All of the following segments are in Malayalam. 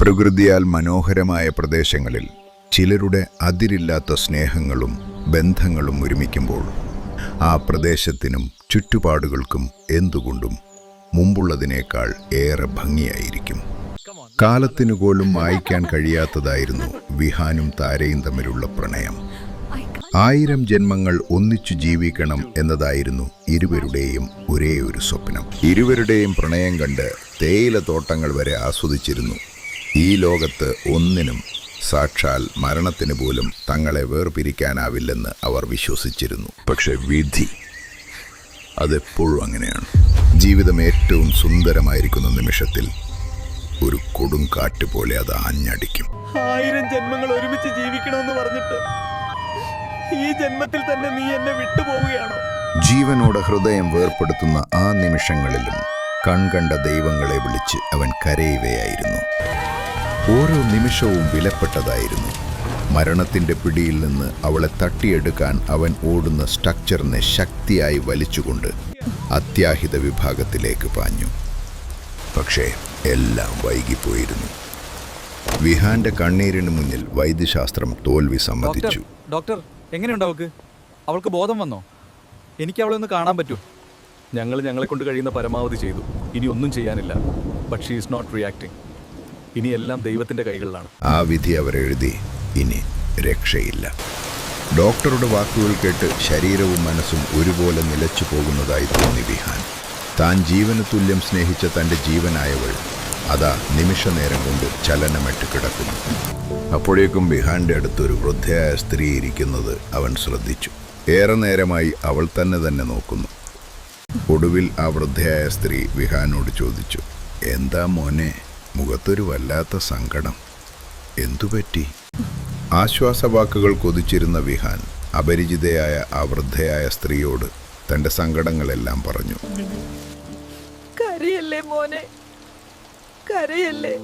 പ്രകൃതിയാൽ മനോഹരമായ പ്രദേശങ്ങളിൽ ചിലരുടെ അതിരില്ലാത്ത സ്നേഹങ്ങളും ബന്ധങ്ങളും ഒരുമിക്കുമ്പോൾ ആ പ്രദേശത്തിനും ചുറ്റുപാടുകൾക്കും എന്തുകൊണ്ടും മുമ്പുള്ളതിനേക്കാൾ ഏറെ ഭംഗിയായിരിക്കും. കാലത്തിനു പോലും മായ്ക്കാൻ കഴിയാത്തതായിരുന്നു വിഹാനും താരയും തമ്മിലുള്ള പ്രണയം. 1000 ജന്മങ്ങൾ ഒന്നിച്ചു ജീവിക്കണം എന്നതായിരുന്നു ഇരുവരുടെയും ഒരേ ഒരു സ്വപ്നം. ഇരുവരുടെയും പ്രണയം കണ്ട് തേയിലത്തോട്ടങ്ങൾ വരെ ആസ്വദിച്ചിരുന്നു. ഈ ലോകത്ത് ഒന്നിനും, സാക്ഷാൽ മരണത്തിന് പോലും തങ്ങളെ വേർപിരിക്കാനാവില്ലെന്ന് അവർ വിശ്വസിച്ചിരുന്നു. പക്ഷെ വിധി അതെപ്പോഴും അങ്ങനെയാണ്. ജീവിതം ഏറ്റവും സുന്ദരമായിരിക്കുന്ന നിമിഷത്തിൽ ഒരു കൊടുങ്കാറ്റ് പോലെ അത് ആഞ്ഞടിക്കും. 1000 ജന്മങ്ങൾ ഒരുമിച്ച് ജീവിക്കണമെന്ന് പറഞ്ഞിട്ട് ഈ ജന്മത്തിൽ തന്നെ നീ എന്നെ വിട്ടുപോവുകയാണോ? ജീവനോട് ഹൃദയം വേർപ്പെടുത്തുന്ന ആ നിമിഷങ്ങളിലും കൺകണ്ട ദൈവങ്ങളെ വിളിച്ച് അവൻ കരയുകയായിരുന്നു. ഓരോ നിമിഷവും വിലപ്പെട്ടതായിരുന്നു. മരണത്തിൻ്റെ പിടിയിൽ നിന്ന് അവളെ തട്ടിയെടുക്കാൻ അവൻ ഓടുന്ന സ്ട്രക്ചറിനെ ശക്തിയായി വലിച്ചുകൊണ്ട് അത്യാഹിത വിഭാഗത്തിലേക്ക് പാഞ്ഞു. പക്ഷേ എല്ലാം വൈകിപ്പോയിരുന്നു. വിഹാന്റെ കണ്ണീരിന് മുന്നിൽ വൈദ്യശാസ്ത്രം തോൽവി സമ്മതിച്ചു. ഡോക്ടർ, എങ്ങനെയുണ്ട് അവൾക്ക്? അവൾക്ക് ബോധം വന്നോ? എനിക്ക് അവളെ ഒന്ന് കാണാൻ പറ്റൂ? ഞങ്ങളെ കൊണ്ട് കഴിയുന്ന പരമാവധി ചെയ്തു. ഇനി ഒന്നും ചെയ്യാനില്ല. But she is not reacting. ഇനി എല്ലാം ദൈവത്തിൻ്റെ കൈകളിലാണ്. ആ വിധി അവരെഴുതി. ഇനി രക്ഷയില്ല. ഡോക്ടറുടെ വാക്കുകൾ കേട്ട് ശരീരവും മനസ്സും ഒരുപോലെ നിലച്ചു പോകുന്നതായി തോന്നി വിഹാൻ. താൻ ജീവന് തുല്യം സ്നേഹിച്ച തൻ്റെ ജീവനായവൾ അതാ നിമിഷനേരം കൊണ്ട് ചലനമിട്ട് കിടക്കുന്നു. അപ്പോഴേക്കും വിഹാന്റെ അടുത്തൊരു വൃദ്ധയായ സ്ത്രീ ഇരിക്കുന്നത് അവൻ ശ്രദ്ധിച്ചു. ഏറെ നേരമായി അവൾ തന്നെ നോക്കുന്നു. ഒടുവിൽ ആ വൃദ്ധയായ സ്ത്രീ വിഹാനോട് ചോദിച്ചു, എന്താ മോനെ, മുഖത്തൊരു വല്ലാത്ത സങ്കടം, എന്തുപറ്റി? ആശ്വാസവാക്കുകൾ കൊതിച്ചിരുന്ന വിഹാൻ അപരിചിതയായ ആ വൃദ്ധയായ സ്ത്രീയോട് തൻ്റെ സങ്കടങ്ങളെല്ലാം പറഞ്ഞു. കരയല്ലേ മോനെ, കരയല്ലേ.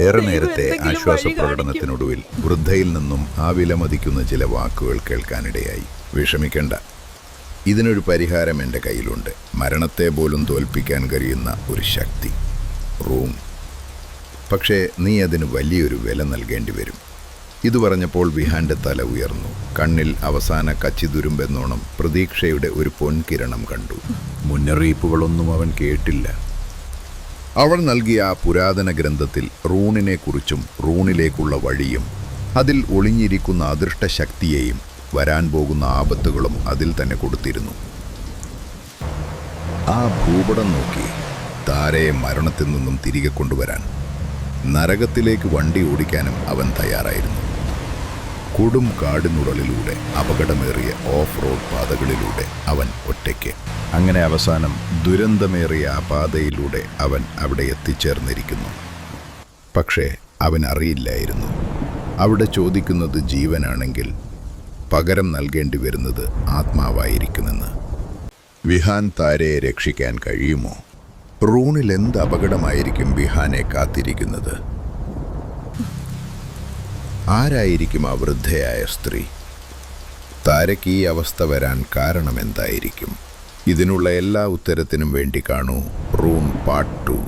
ഏറെ നേരത്തെ ആശ്വാസപ്രകടനത്തിനൊടുവിൽ വൃദ്ധയിൽ നിന്നും ആ വിലമതിക്കുന്ന ചില വാക്കുകൾ കേൾക്കാനിടയായി. വിഷമിക്കണ്ട, ഇതിനൊരു പരിഹാരം എൻ്റെ കയ്യിലുണ്ട്. മരണത്തെ പോലും തോൽപ്പിക്കാൻ കഴിയുന്ന ഒരു ശക്തി, റൂം. പക്ഷേ നീ അതിന് വലിയൊരു വില നൽകേണ്ടി വരും. ഇത് പറഞ്ഞപ്പോൾ വിഹാന്റെ തല ഉയർന്നു. കണ്ണിൽ അവസാന കച്ചിതുരുമ്പെന്നോണം പ്രതീക്ഷയുടെ ഒരു പൊൻകിരണം കണ്ടു. മുന്നറിയിപ്പുകളൊന്നും അവൻ കേട്ടില്ല. അവൾ നൽകിയ ആ പുരാതന ഗ്രന്ഥത്തിൽ റൂണിനെ കുറിച്ചും റൂണിലേക്കുള്ള വഴിയും അതിൽ ഒളിഞ്ഞിരിക്കുന്ന അദൃഷ്ടശക്തിയെയും വരാൻ പോകുന്ന ആപത്തുകളും അതിൽ തന്നെ കൊടുത്തിരുന്നു. ആ ഭൂപടം നോക്കി താരയെ മരണത്തിൽ നിന്നും തിരികെ കൊണ്ടുവരാൻ നരകത്തിലേക്ക് വണ്ടി ഓടിക്കാനും അവൻ തയ്യാറായിരുന്നു. കൊടും കാടിനുടലിലൂടെ അപകടമേറിയ ഓഫ് റോഡ് പാതകളിലൂടെ അവൻ ഒറ്റയ്ക്ക്. അങ്ങനെ അവസാനം ദുരന്തമേറിയ ആ പാതയിലൂടെ അവൻ അവിടെ എത്തിച്ചേർന്നിരിക്കുന്നു. പക്ഷേ അവൻ അറിയില്ലായിരുന്നു, അവിടെ ചോദിക്കുന്നത് ജീവനാണെങ്കിൽ പകരം നൽകേണ്ടി വരുന്നത് ആത്മാവായിരിക്കുമെന്ന്. വിഹാൻ താരയെ രക്ഷിക്കാൻ കഴിയുമോ? റൂണിൽ എന്ത് അപകടമായിരിക്കും വിഹാനെ കാത്തിരിക്കുന്നത്? ആരായിരിക്കും ആ വൃദ്ധയായ സ്ത്രീ? താരയ്ക്ക് ഈ അവസ്ഥ വരാൻ കാരണമെന്തായിരിക്കും? ഇതിനുള്ള എല്ലാ ഉത്തരത്തിനും വേണ്ടി കാണൂ റൂൺ പാർട്ട് 2.